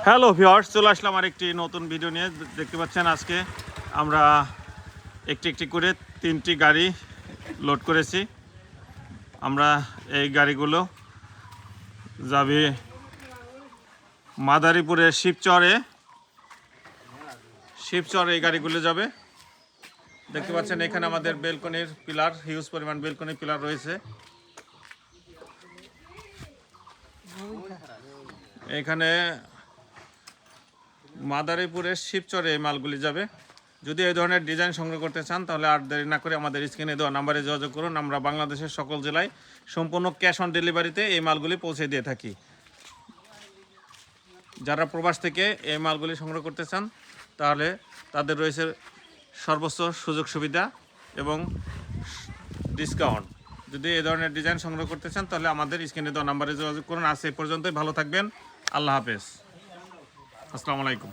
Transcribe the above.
Hello viewers, চলে আসলাম আরেকটি নতুন ভিডিও নিয়ে। দেখতে পাচ্ছেন আজকে আমরা একটি করে 3টি গাড়ি লোড করেছি। আমরা এই গাড়িগুলো যাবে মাদারীপুরের শিবচরে এই গাড়িগুলো যাবে। দেখতে পাচ্ছেন এখানে আমাদের বেলকনির পিলার, হিউজ পরিমাণ বেলকনি পিলার রয়েছে। এখানে মাদারীপুরের শিবচরে এই মালগুলি যাবে। যদি এই ধরনের ডিজাইন সংগ্রহ করতে চান তাহলে আর দেরি না করে আমাদের স্ক্রিনে দেওয়া নাম্বারে যোগাযোগ করুন। আমরা বাংলাদেশের সকল জেলায় সম্পূর্ণ ক্যাশ অন ডেলিভারিতে এই মালগুলি পৌঁছে দিয়ে থাকি। যারা প্রবাস থেকে এই মালগুলি সংগ্রহ করতে চান তাহলে তাদের রয়েছে সর্বোচ্চ সুযোগ সুবিধা এবং ডিসকাউন্ট। যদি এই ধরনের ডিজাইন সংগ্রহ করতে চান তাহলে আমাদের স্ক্রিনে দেওয়া নাম্বারে যোগাযোগ করুন। আজ এই পর্যন্তই, ভালো থাকবেন। আল্লাহ হাফেজ, আসসালামু আলাইকুম।